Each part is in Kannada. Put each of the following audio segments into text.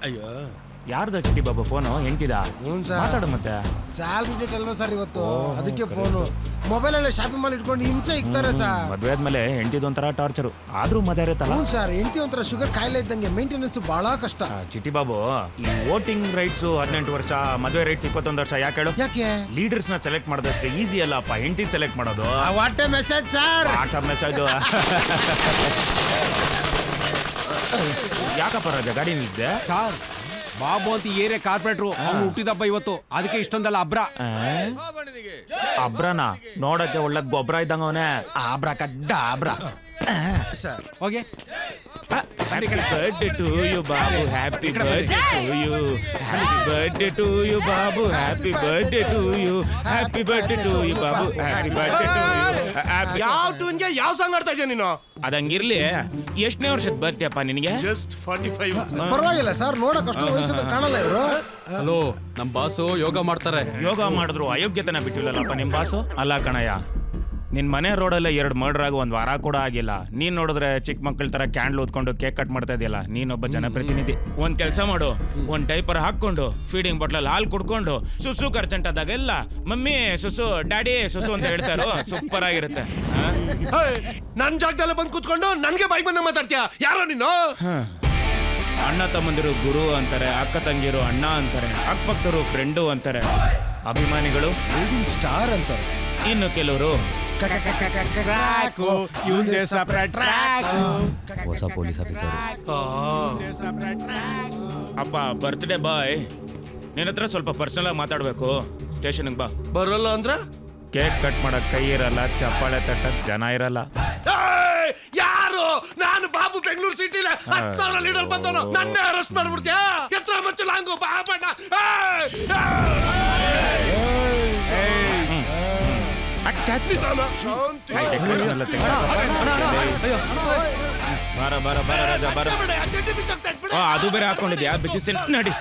ಅಯ್ಯೋ ಯಾರ್ದ ಚಿಟ್ಟಿ ಬಾಬು ಫೋನು ಹೆಂಡ್ತಿದ ಮಾತಾಡು ಮತ್ತೆ. ಸ್ಯಾಲ್ರಿ ಡೇಟ್ ಅಲ್ವಾ ಸರ್ ಇವತ್ತು, ಅದಕ್ಕೆ ಫೋನು. ಮೊಬೈಲ್ ಅಲ್ಲೇ ಶಾಪಿಂಗ್ ಮಾಲ್ ಇಟ್ಕೊಂಡು ಹಿಂಸೆ ಇಕ್ತಾರೆ ಸರ್. ಮದ್ವೆ ಆದ್ಮೇಲೆ ಹೆಂಡ್ತಿದ್ ಒಂಥರ ಟಾರ್ಚರು, ಆದ್ರೂ ಮಜಾ ಇರುತ್ತಲ್ಲ. ಹ್ಞೂ ಸರ್, ಹೆಂಡತಿ ಒಂಥರ ಶುಗರ್ ಕಾಯಿಲೆ ಇದ್ದಂಗೆ, ಮೇಂಟೆನೆನ್ಸ್ ಬಹಳ ಕಷ್ಟ. ಚಿಟ್ಟಿ ಬಾಬು, ಈ ವೋಟಿಂಗ್ ರೈಟ್ಸ್ 18 ವರ್ಷ, ಮದುವೆ ರೈಟ್ಸ್ 21 ವರ್ಷ ಯಾಕೆ ಹೇಳು? ಯಾಕೆ ಲೀಡರ್ಸ್ ನ ಸೆಲೆಕ್ಟ್ ಮಾಡೋದಕ್ಕೆ ಈಸಿ ಅಲ್ಲಪ್ಪ, ಹೆಂಡ್ತಿ ಸೆಲೆಕ್ಟ್ ಮಾಡೋದು. What A message sir. WhatsApp message. ಯಾಕಪ್ಪ ರಾಜ ಗಾಡಿ ನಿಲ್ಸಿದೆ? ಸಾರ್, ಬಾಬು ಅಂತ ಏರಿಯಾ ಕಾರ್ಪೊರೇಟ್ರು, ಅವ್ನು ಹುಟ್ಟಿದಪ್ಪ ಇವತ್ತು, ಅದಕ್ಕೆ ಇಷ್ಟೊಂದಲ್ಲ ಅಬ್ರ. ಅಬ್ರನಾ? ನೋಡಕ್ಕೆ ಒಳ್ಳೆ ಗೊಬ್ಬರ ಇದ್ದಂಗ ಅವನೇ. ಆಬ್ರ ಕಡ್ಡ ಆಬ್ರ. ಹೋಗಿ birthday to you Babu, happy birthday to you, happy birthday to you Babu, happy birthday to you, happy birthday to you Babu, happy birthday to you. ಯಾವ ಟ್ಯೂನ್ಗೆ ಯಾವ ಸಾಂಗ್ ಆಡ್ತಾ ಇದೆಯಾ ನೀನು? ಅದಂಗಿರ್ಲಿ, ಎಷ್ಟನೇ ವರ್ಷದ ಬರ್ತೀಯಪ್ಪ ನಿನಗೆ? ಜಸ್ಟ್ 45. ಪರವಾಗಿಲ್ಲ ಸರ್, ನೋಡಕ್ ಅಷ್ಟು ವಯಸ್ಸದ ಕಾಣಲ್ಲ ಇವರು. ಹಲೋ, ನಮ್ ಬಾಸು ಯೋಗ ಮಾಡ್ತಾರೆ. ಯೋಗ ಮಾಡಿದ್ರು ಅಯೋಗ್ಯತನ ಬಿಟ್ಟಿಲ್ಲಲ್ಲಪ್ಪ ನಿಮ್ ಬಾಸು. ಅಲ್ಲ ಕಣಯ್ಯ, ನಿನ್ ಮನೆ ರೋಡಲ್ಲೇ 2 ಮರ್ಡರ್ ಆಗಿ 1 ವಾರ ಕೂಡ ಆಗಿಲ್ಲ. ನೀನ್ ನೋಡಿದ್ರೆ ಚಿಕ್ಕ ಮಕ್ಕಳ ತರ ಕ್ಯಾಂಡ್ಲ್ ಓದ್ಕೊಂಡು ಕೇಕ್ ಕಟ್ ಮಾಡ್ತಾ ಇದೆಯಲ್ಲ, ನೀನೊಬ್ಬ ಜನಪ್ರತಿನಿಧಿ. ಒಂದ್ ಕೆಲಸ ಮಾಡು, ಒಂದ್ ಡೈಪರ್ ಹಾಕೊಂಡು ಫೀಡಿಂಗ್ ಬಾಟ್ಲಲ್ಲಿ ಹಾಲು ಕುಡ್ಕೊಂಡು ಸುಸು ಖರ್ಚಂಟಾದಾಗೆಲ್ಲ ಮಮ್ಮಿ ಸುಸು, ಡ್ಯಾಡಿ ಸುಸು ಅಂತ ಹೇಳ್ತಾರೋ, ಸೂಪರ್ ಆಗಿರುತ್ತೆ. ನನ್ ಜಾಗದಲ್ಲೇ ಬಂದು ಕೂತ್ಕೊಂಡು ನನ್ಗೆ ಬಾಯಿ ಬಂದ ಮಾತಾಡ್ತೀಯ? ಯಾರೋ ನೀನು? ಅಣ್ಣ ತಮ್ಮಂದಿರು ಗುರು ಅಂತಾರೆ, ಅಕ್ಕ ತಂಗಿರು ಅಣ್ಣ ಅಂತಾರೆ, ಅಕ್ಕಪಕ್ಕರು ಫ್ರೆಂಡು ಅಂತಾರೆ, ಅಭಿಮಾನಿಗಳು ಸ್ಟಾರ್ ಅಂತಾರೆ, ಇನ್ನು ಕೆಲವರು ಹೊಸ ಪೊಲೀಸ್ ಆಫೀಸರ್. ಅಪ್ಪ ಬರ್ತ್ಡೇ ಬಾಯ್, ನಿನ್ನ ಹತ್ರ ಸ್ವಲ್ಪ ಪರ್ಸನಲ್ ಆಗಿ ಮಾತಾಡ್ಬೇಕು. ಸ್ಟೇಷನ್ಗೆ ಬಾ. ಬರಲ್ಲ ಅಂದ್ರ ಕೇಕ್ ಕಟ್ ಮಾಡಕ್ ಕೈ ಇರಲ್ಲ, ಚಪ್ಪಾಳೆ ತಟ್ಟಕ್ ಜನ ಇರಲ್ಲ. ಯಾರು? ನಾನು ಬಾಬು ಬೆಂಗಳೂರು ಸಿಟಿಲಿ 10,000 ಲೀಡರ್ ಬಂದವನು, ನನ್ನೇ ಅರೆಸ್ಟ್ ಮಾಡ್ಬಿಡ್ತೀಯಾ? ಎತ್ತರ ಮಚ್ಚ ಲಾಂಗು ಬಾಬಣ್ಣ. ಅದು ಬೇರೆ ಹಾಕೊಂಡಿದ್ಯಾ? ಬಿಚ್ಚಿ ನಡಿ.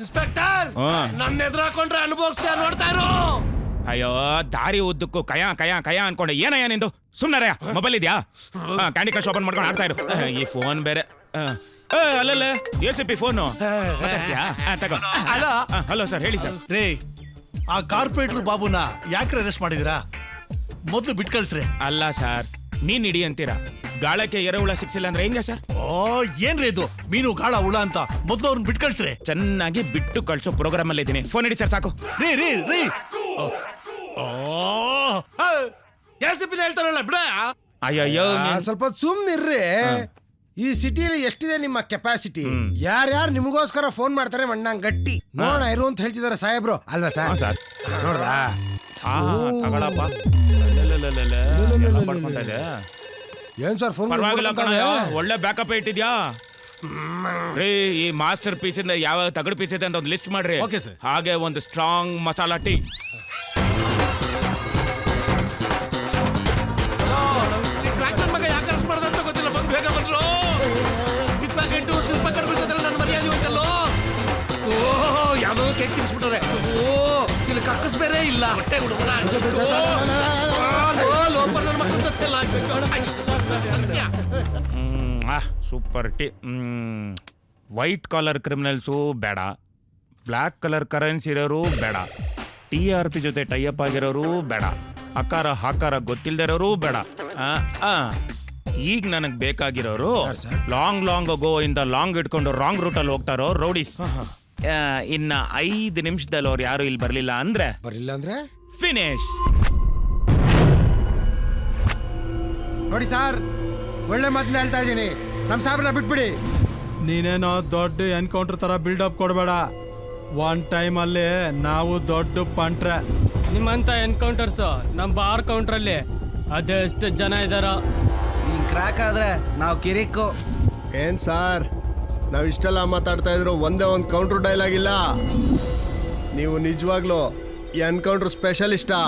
ಇನ್ಸ್ಪೆಕ್ಟರ್, ನನ್ನ ಎದುರು ಹಾಕೊಂಡ್ರೆ ಅನುಭವಿಸ ನೋಡ್ತಾ ಇರೋ. ಅಯ್ಯೋ, ದಾರಿ ಉದ್ದಕ್ಕೂ ಕಯ ಕಯ ಕಯ ಅನ್ಕೊಂಡೆ. ಏನಯ್ಯ ನಿಂದು? ಸುಮ್ನರಯ್ಯ, ಮೊಬೈಲ್ ಇದ್ಯಾ? ಕ್ಯಾಂಡಿ ಕ್ರಶ್ ಓಪನ್ ಮಾಡ್ಕೊಂಡು ಆಡ್ತಾ ಇರು. ಈ ಫೋನ್ ಬೇರೆ. ಅಲ್ಲಲ್ಲ, ACP ಫೋನು. ತಗೋ. ಹಲೋ ಸರ್, ಹೇಳಿ ಸರ್. ರೇ, ಆ ಕಾರ್ಪೊರೇಟರ್ ಬಾಬುನ ಯಾಕ್ರೆ ಅರೆಸ್ಟ್ ಮಾಡಿದಿರಾ? ಮೊದ್ಲು ಬಿಟ್ ಕಳ್ಸ್ರಿ. ಅಲ್ಲ ಸರ್, ಮೀನ್ ಹಿಡಿ ಅಂತೀರಾ, ಗಾಳಕ್ಕೆ ಎರೆಹುಳ ಸಿಕ್ಸಿಲ್ಲ ಅಂದ್ರೆ ಹೆಂಗೆ ಸರ್? ಓ, ಏನ್ರಿ ಇದು? ಮೀನು ಗಾಳ ಹುಳ ಅಂತ ಮೊದ್ಲು ಅವ್ರನ್ನ ಬಿಟ್ ಕಳ್ಸ್ರಿ. ಚೆನ್ನಾಗಿ ಬಿಟ್ಟು ಕಳ್ಸೋ ಪ್ರೋಗ್ರಾಮ್ ಅಲ್ಲಿ ಇದ್ದೀನಿ. ಫೋನ್ ಹಿಡಿ ಸರ್, ಸಾಕು. ರೀ ರೀ ರೀ, ACP ಹೇಳ್ತಾರಲ್ಲ ಬಿಡ. ಅಯ್ಯಯ್ಯೋ, ಸ್ವಲ್ಪ ಸುಮ್ನಿರ್ರಿ. ಈ ಸಿಟಿಲಿ ಎಷ್ಟಿದೆ ನಿಮ್ಮ ಕೆಪಾಸಿಟಿ? ಯಾರ್ಯಾರು ನಿಮಗೋಸ್ಕರ ಫೋನ್ ಮಾಡ್ತಾರೆ ಮಣ್ಣ ಗಟ್ಟಿ ನೋಡೋಣ ಇರು ಅಂತ ಹೇಳ್ತಿದಾರೆ ಸಾಹೇಬ್ರು, ಅಲ್ವಾ ಸರ್? ಸರ್ ನೋಡ್ದಾ? ತಗೊಳಪ್ಪ. ಪಡ್ಕೊಂತ ಇದೆ. ಏನ್ ಸರ್ ಫೋನ್? ಪರವಾಗಿಲ್ಲ ಕಣ, ಒಳ್ಳೆ ಬ್ಯಾಕಪ್ ಇಟ್ಟಿದ್ಯಾ ರೀ. ಈ ಮಾಸ್ಟರ್ ಪೀಸ್ ಇಂದ ಯಾವ ತಗಡು ಪೀಸ್ ಇದೆ ಅಂತ ಒಂದು ಲಿಸ್ಟ್ ಮಾಡ್ರಿ. Okay sir. ಹಾಗೆ ಒಂದು ಸ್ಟ್ರಾಂಗ್ ಮಸಾಲಾ ಟೀ. ಮಗ ಯಾಕೆ ಅರೆಸ್ಟ್ ಮಾಡ್ದ ಅಂತ ಗೊತ್ತಿಲ್ಲ, ಬಂದು ಬೇಗ ಬಂದ್ರು. ಪಿಕ್ಪಾಕೆಟ್ಟು, ಶಿಲ್ಪ ಕಡ್ಬಿಡ್ತದಲ್ಲ, ನನ್ನ ಮರ್ಯಾದೆ ಹೋಯ್ತಲ್ಲೋ. ಓ, ಯಾವ್ದೋ ಕೇಕ್ ತಿನ್ಸ್ಬಿಟ್ರೆ. ಓ, ಇಲ್ಲಿ ಕಕ್ಕಸ್ ಬೇರೆ ಇಲ್ಲ. ಹೊಟ್ಟೆ ಹುಡುಗನ super tea. White collar criminals ಬೇಡ, ಬ್ಲ್ಯಾಕ್ ಕಲರ್ ಕರೆನ್ಸಿ ಇರೋರು ಬೇಡ, TRP ಜೊತೆ ಟೈಅಪ್ ಆಗಿರೋರು ಬೇಡ, ಅಕಾರ ಹಾಕಾರ ಗೊತ್ತಿಲ್ದಿರೋರು ಬೇಡ. ಈಗ ನನಗೆ ಬೇಕಾಗಿರೋರು ಲಾಂಗ್ ಗೋ ಇಂದ ಲಾಂಗ್ ಇಟ್ಕೊಂಡು ರಾಂಗ್ ರೂಟಲ್ಲಿ ಹೋಗ್ತಾರೋ ರೌಡೀಸ್. ಇನ್ನ 5 ನಿಮಿಷದಲ್ಲಿ ಅವ್ರು ಯಾರು ಇಲ್ಲಿ ಬರ್ಲಿಲ್ಲ ಅಂದ್ರೆ ಫಿನಿಶ್. ನೋಡಿ ಸರ್, ಒಳ್ಳೆ ಮಾತನ್ನ ಹೇಳ್ತಾ ಇದ್ದೀನಿ, ನಮ್ ಸಾಬ್ರನ್ನ ಬಿಟ್ಬಿಡಿ. ನೀನೇನೋ ದೊಡ್ಡ ಎನ್ಕೌಂಟರ್ ತರ ಬಿಲ್ಡಪ್ ಕೊಡಬೇಡ. 1 ಟೈಮ್ ಅಲ್ಲಿ ನಾವು ದೊಡ್ಡ ಪಂಟ್ರೆ. ನಿಮ್ಮಂತ ಎನ್ಕೌಂಟರ್ಸ್ ನಮ್ ಬಾರ್ ಕೌಂಟರ್ ಅಲ್ಲಿ ಅದೆಷ್ಟು ಜನ ಇದಾರ. ಕ್ರ್ಯಾಕ್ ಆದ್ರೆ ನಾವು ಕಿರಿಕು. ಏನ್ ಸಾರ್, ನಾವ್ ಇಷ್ಟೆಲ್ಲ ಮಾತಾಡ್ತಾ ಇದ್ರು, ಒಂದೇ ಒಂದು ಕೌಂಟರ್ ಡೈಲಾಗ್ ಇಲ್ಲ. ನೀವು ನಿಜವಾಗ್ಲೂ ಎನ್ಕೌಂಟರ್ ಸ್ಪೆಷಲಿಸ್ಟಾ?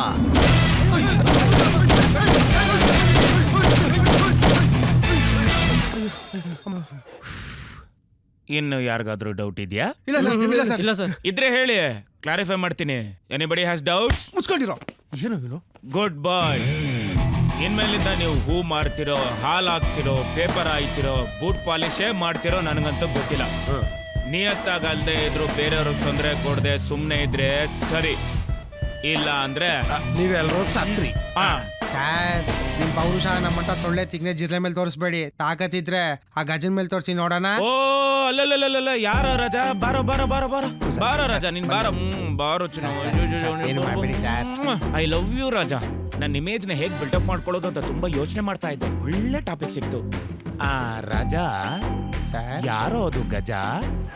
ಇನ್ನು ಯಾರಿಗಾದ್ರೂ ಡೌಟ್ ಇದೆಯಾ? ಇಲ್ಲ ಸರ್. ಇದ್ರೆ ಹೇಳಿ, ಕ್ಲಾರಿಫೈ ಮಾಡ್ತೀನಿ. Anybody has doubts? ಮುಚ್ಕೊಂಡಿರೋ. ಏನೋ ಗುಡ್ ಬಾಯ್. ಇನ್ಮೇಲಿಂದ ನೀವು ಹೂ ಮಾರ್ತಿರೋ ಹಾಲ್ ಹಾಕ್ತಿರೋ ಪೇಪರ್ ಹಾಯ್ತಿರೋ ಬೂಟ್ ಪಾಲಿಶೇ ಮಾಡ್ತಿರೋ ನನಗಂತೂ ಗೊತ್ತಿಲ್ಲ. ನಿಯತ್ತಾಗಲ್ದೆ ಇದ್ರು ಬೇರೆಯವ್ರಿಗೆ ತೊಂದರೆ ಕೊಡದೆ ಸುಮ್ಮನೆ ಇದ್ರೆ ಸರಿ, ಇಲ್ಲ ಅಂದ್ರೆ ನೀವೆಲ್ಲರೂ ಸತ್ರಿ. ಆ ಸರ್ ನಿಮ್ ಪೌರುಷ ನಮ್ಮಂತ ಸೊಳ್ಳೆ ತಿಗ್ನೆ ಜಿರ್ಲೆ ಮೇಲೆ ತೋರಿಸ್ಬೇಡಿ. ತಾಕತ್ತಿದ್ರೆ ಆ ಗಜನ್ ಮೇಲೆ ತೋರಿಸಿ ನೋಡೋಣ. ಓ ಅಲ್ಲಲ್ಲ ಯಾರ ರಾಜ, ಬಾರೋ ಬಾರೋ ಬಾರೋ ಬಾರೋ ಬಾರೋ ರಾಜ, ನೀನ್ ಬಾರೋ. ಬಾರೋ ಏನು ಮಾಡ್ಬೇಡಿ ಸರ್. ಐ ಲವ್ ಯು ರಾಜ. ನನ್ನ ಇಮೇಜ್ ನ ಹೇಗ್ ಬಿಲ್ಡಪ್ ಮಾಡ್ಕೊಳ್ಳೋದು ಅಂತ ತುಂಬಾ ಯೋಚನೆ ಮಾಡ್ತಾ ಇದ್ದೆ. ಒಳ್ಳೆ ಟಾಪಿಕ್ ಸಿಕ್ತು. ಆ ರಾಜ ಸರ್ ಯಾರೋ ಅದು ಗಜ?